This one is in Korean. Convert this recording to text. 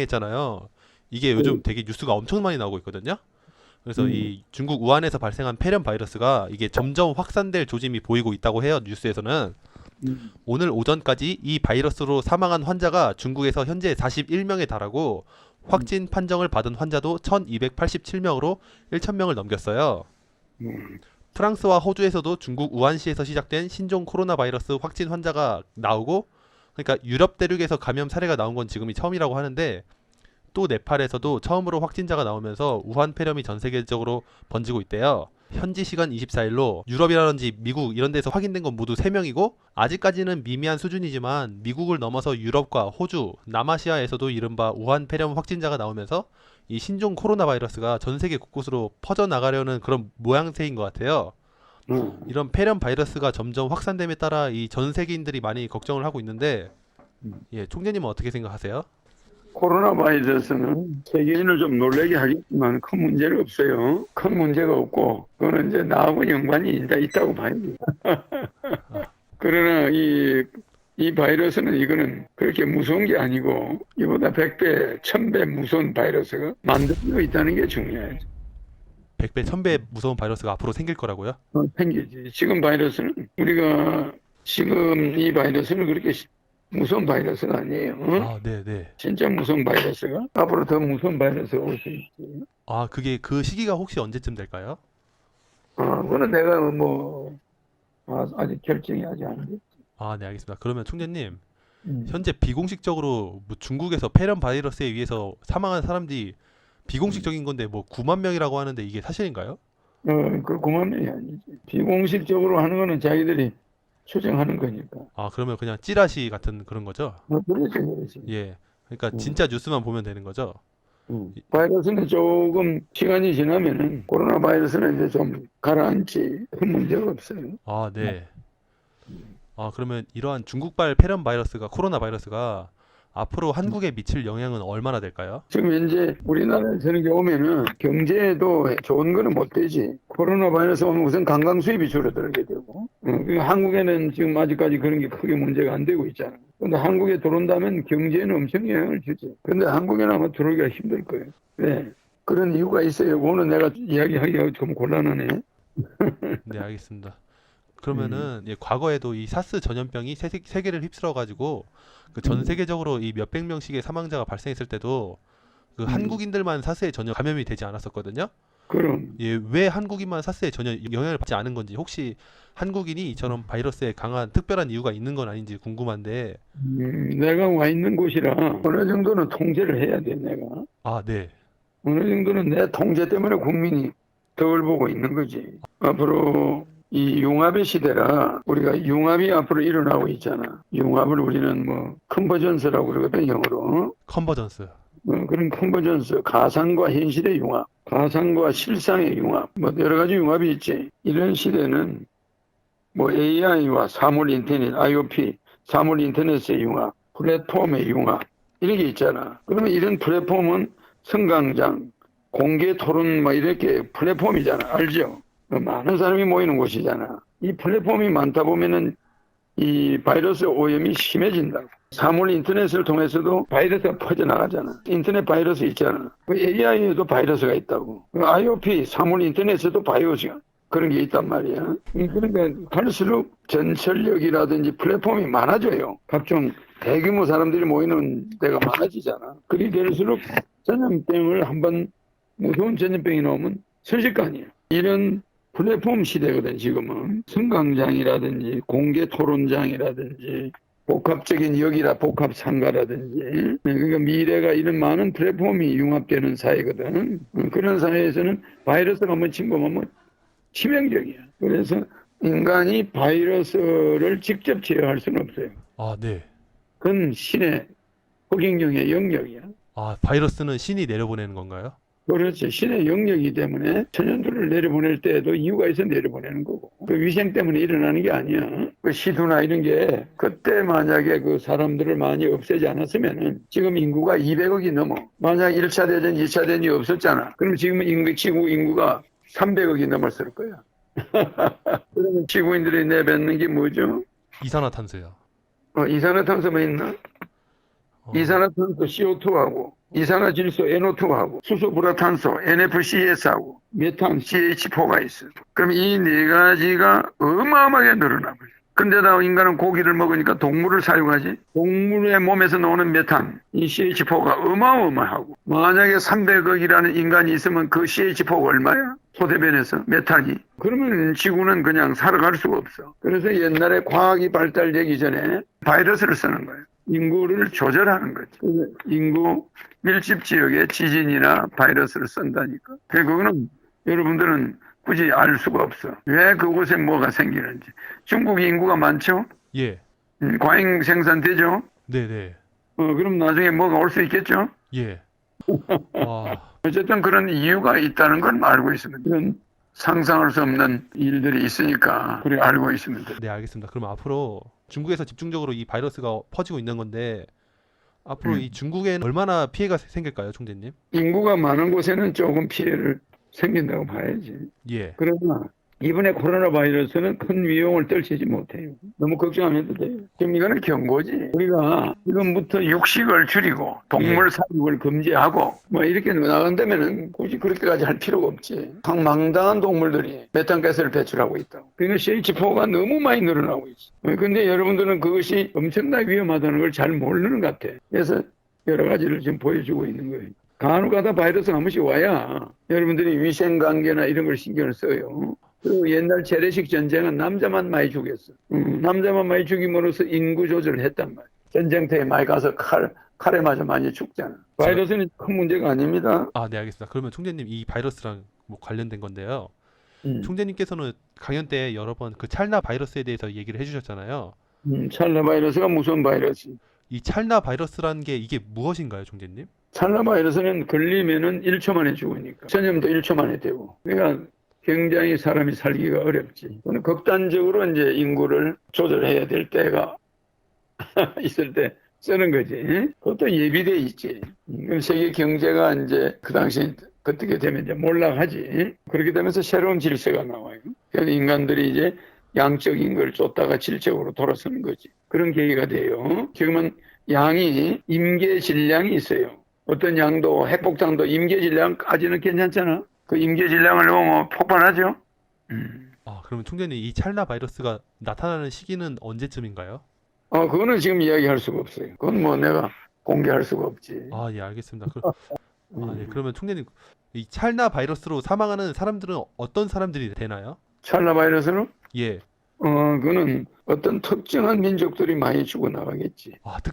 했잖아요. 이게 요즘 되게 뉴스가 엄청 많이 나오고 있거든요. 그래서 음, 이 중국 우한에서 발생한 폐렴 바이러스가 이게 점점 확산될 조짐이 보이고 있다고 해요. 뉴스에서는. 음, 오늘 오전까지 이 바이러스로 사망한 환자가 중국에서 현재 41명에 달하고 음, 확진 판정을 받은 환자도 1287명으로 1000명을 넘겼어요. 음, 프랑스와 호주에서도 중국 우한시에서 시작된 신종 코로나 바이러스 확진 환자가 나오고, 그러니까 유럽 대륙에서 감염 사례가 나온 건 지금이 처음이라고 하는데, 또 네팔에서도 처음으로 확진자가 나오면서 우한 폐렴이 전 세계적으로 번지고 있대요. 현지 시간 24일로 유럽이라든지 미국 이런 데서 확인된 건 모두 3명이고, 아직까지는 미미한 수준이지만 미국을 넘어서 유럽과 호주, 남아시아에서도 이른바 우한 폐렴 확진자가 나오면서 이 신종 코로나 바이러스가 전 세계 곳곳으로 퍼져나가려는 그런 모양새인 것 같아요. 음, 이런 폐렴 바이러스가 점점 확산됨에 따라 이 전 세계인들이 많이 걱정을 하고 있는데, 음. 예, 총재님은 어떻게 생각하세요? 코로나 바이러스는 세계인을 좀 놀라게 하겠지만 큰 문제는 없어요. 큰 문제가 없고 그거는 이제 나하고 연관이 있다고 봐요. 아, 그러나 이 바이러스는 이거는 그렇게 무서운 게 아니고 이보다 100배, 1000배 무서운 바이러스가 만들어지고 있다는 게 중요해요. 100배, 1000배 무서운 바이러스가 앞으로 생길 거라고요? 생기지. 지금 바이러스는 우리가 지금 이 바이러스는 그렇게 무서운 바이러스가 아니에요. 어? 아, 네, 네. 진짜 무서운 바이러스가 앞으로 더 무서운 바이러스가 올 수 있지. 아, 그게 그 시기가 혹시 언제쯤 될까요? 그거는 내가 뭐 아직 결정이 아직 안 돼. 아, 네, 알겠습니다. 그러면 총재님, 음. 현재 비공식적으로 뭐 중국에서 폐렴 바이러스에 의해서 사망한 사람들이 음. 비공식적인 건데 뭐 9만 명이라고 하는데 이게 사실인가요? 그 고만면이 아니지. 비공식적으로 하는 거는 자기들이 추정하는 거니까. 아, 그러면 그냥 찌라시 같은 그런 거죠? 그렇지, 그렇지. 예. 그러니까 음. 진짜 뉴스만 보면 되는 거죠? 이- 바이러스는 조금 시간이 지나면은 코로나 바이러스는 이제 좀 가라앉지 큰 문제가 없어요. 아, 네. 아, 그러면 이러한 중국발 폐렴 바이러스가 코로나 바이러스가 앞으로 한국에 미칠 영향은 얼마나 될까요? 지금 현재 우리나라에서는 오면은 경제에도 좋은 거는 못 되지. 코로나 바이러스 오면 우선 관광 수입이 줄어들게 되고, 한국에는 지금 아직까지 그런 게 크게 문제가 안 되고 있잖아. 근데 한국에 들어온다면 경제에는 엄청 영향을 주지. 근데 한국에는 아마 들어오기가 힘들 거예요. 네. 그런 이유가 있어요. 오늘 내가 이야기하기가 좀 곤란하네. 네, 알겠습니다. 음, 그러면은 예, 과거에도 이 사스 전염병이 세계를 휩쓸어 가지고 그 전 음, 세계적으로 이 몇백 명씩의 사망자가 발생했을 때도 그 음. 한국인들만 사스에 전혀 감염이 되지 않았었거든요. 그럼. 예, 왜 한국인만 사스에 전혀 영향을 받지 않은 건지, 혹시 한국인이 이처럼 바이러스에 강한 특별한 이유가 있는 건 아닌지 궁금한데. 내가 와 있는 곳이라 어느 정도는 통제를 해야 돼, 내가. 아, 네. 어느 정도는 내 통제 때문에 국민이 덕을 보고 있는 거지. 앞으로 이 융합의 시대라 우리가 융합이 앞으로 일어나고 있잖아. 융합을 우리는 뭐 컨버전스라고 그러거든, 영어로. 컨버전스. 그런 컨버전스, 가상과 현실의 융합, 가상과 실상의 융합, 뭐 여러 가지 융합이 있지. 이런 시대는 뭐 AI와 사물 인터넷, IoT, 사물 인터넷의 융합, 플랫폼의 융합, 이런 게 있잖아. 그러면 이런 플랫폼은 성강장, 공개 토론 뭐 이렇게 플랫폼이잖아. 알죠? 많은 사람이 모이는 곳이잖아. 이 플랫폼이 많다 보면은 이 바이러스 오염이 심해진다. 사물 인터넷을 통해서도 바이러스가 퍼져나가잖아. 인터넷 바이러스 있잖아. AI에도 바이러스가 있다고. IoT, 사물 인터넷에도 바이러스가 그런 게 있단 말이야. 그러니까 갈수록 전철역이라든지 플랫폼이 많아져요. 각종 대규모 사람들이 모이는 데가 많아지잖아. 그리 될수록 전염병을 한번 무서운 전염병이 나오면 순식간이야. 이런 플랫폼 시대거든, 지금은. 승강장이라든지 공개 토론장이라든지 복합적인 역이라 복합 상가라든지 그러니까 미래가 이런 많은 플랫폼이 융합되는 사회거든. 그런 사회에서는 바이러스가 한번 침범하면 치명적이야. 그래서 인간이 바이러스를 직접 제어할 수는 없어요. 아, 네. 그건 신의 허경영의 영역이야. 아, 바이러스는 신이 내려보내는 건가요? 그렇죠. 신의 영역이기 때문에 천연두를 내려보낼 때에도 이유가 있어 내려보내는 거고. 그 위생 때문에 일어나는 게 아니야. 그 시두나 이런 게 그때 만약에 그 사람들을 많이 없애지 않았으면은 지금 인구가 200억이 넘어. 만약 1차 대전, 2차 대전이 없었잖아. 그럼 지금 지구 인구가 300억이 넘었을 거야. 그러면 지구인들이 내뱉는 게 뭐죠? 이산화탄소요. 이산화탄소만 있나? 이산화탄소 CO2하고 이산화질소 NO2하고 수소불화탄소 NFCS하고 메탄 CH4가 있어요. 그럼 이 네 가지가 어마어마하게 늘어나고요. 근데다 인간은 고기를 먹으니까 동물을 사용하지. 동물의 몸에서 나오는 메탄, 이 CH4가 어마어마하고 만약에 300억이라는 인간이 있으면 그 CH4가 얼마야? 소대변에서 메탄이. 그러면 지구는 그냥 살아갈 수가 없어. 그래서 옛날에 과학이 발달되기 전에 바이러스를 쓰는 거예요. 인구를 조절하는 거지. 인구 밀집 지역에 지진이나 바이러스를 쓴다니까. 그거는 여러분들은 굳이 알 수가 없어. 왜 그곳에 뭐가 생기는지. 중국 인구가 많죠? 예. 과잉 생산되죠? 네네. 그럼 나중에 뭐가 올 수 있겠죠? 예. 와. 어쨌든 그런 이유가 있다는 걸 알고 있습니다. 그런 상상할 수 없는 일들이 있으니까 그래 알고 있습니다. 네, 알겠습니다. 그럼 앞으로 중국에서 집중적으로 이 바이러스가 퍼지고 있는 건데 앞으로 이 중국에는 얼마나 피해가 생길까요, 총재님? 인구가 많은 곳에는 조금 피해를 생긴다고 봐야지. 예. 그러나 이번에 코로나 바이러스는 큰 위험을 떨치지 못해요. 너무 걱정 안 해도 돼요. 지금 이거는 경고지. 우리가 지금부터 육식을 줄이고 동물 사육을 금지하고 뭐 이렇게 나간다면은 굳이 그렇게까지 할 필요가 없지. 망당한 동물들이 메탄가스를 배출하고 있다고. 그러니까 CH4가 너무 많이 늘어나고 있어. 근데 여러분들은 그것이 엄청나게 위험하다는 걸 잘 모르는 것 같아. 그래서 여러 가지를 지금 보여주고 있는 거예요. 간혹가다 바이러스가 한 번씩 와야 여러분들이 위생관계나 이런 걸 신경을 써요. 그리고 옛날 재래식 전쟁은 남자만 많이 죽였어. 남자만 많이 죽임으로써 인구 조절을 했단 말이야. 전쟁터에 많이 가서 칼에 맞아 많이 죽잖아. 바이러스는 큰 문제가 아닙니다. 아, 네, 알겠습니다. 그러면 총재님 이 바이러스랑 뭐 관련된 건데요. 총재님께서는 강연 때 여러 번 그 찰나 바이러스에 대해서 얘기를 해주셨잖아요. 찰나 바이러스가 무슨 바이러스? 이 찰나 바이러스라는 게 이게 무엇인가요, 총재님? 찰나 바이러스는 걸리면은 1초 만에 죽으니까. 전염도 1초 만에 되고. 그러니까 굉장히 사람이 살기가 어렵지. 극단적으로 이제 인구를 조절해야 될 때가 있을 때 쓰는 거지. 그것도 예비돼 있지. 그럼 세계 경제가 이제 그 당시 그렇게 되면 이제 몰락하지. 그렇게 되면서 새로운 질서가 나와요. 그래서 인간들이 이제 양적인 걸 쫓다가 질적으로 돌아서는 거지. 그런 계기가 돼요. 지금은 양이 임계 질량이 있어요. 어떤 양도 핵폭탄도 임계 질량까지는 괜찮잖아. 그 임계 질량을 넘으면 폭발하죠. 아, 그러면 총재님 이 찰나 바이러스가 나타나는 시기는 언제쯤인가요? 그거는 지금 이야기할 수가 없어요. 그건 뭐 내가 공개할 수가 없지. 아, 예, 알겠습니다. 네, 그러면 총재님 이 찰나 바이러스로 사망하는 사람들은 어떤 사람들이 되나요? 찰나 바이러스는 예. 그거는 어떤 특정한 민족들이 많이 죽어나가겠지. 아,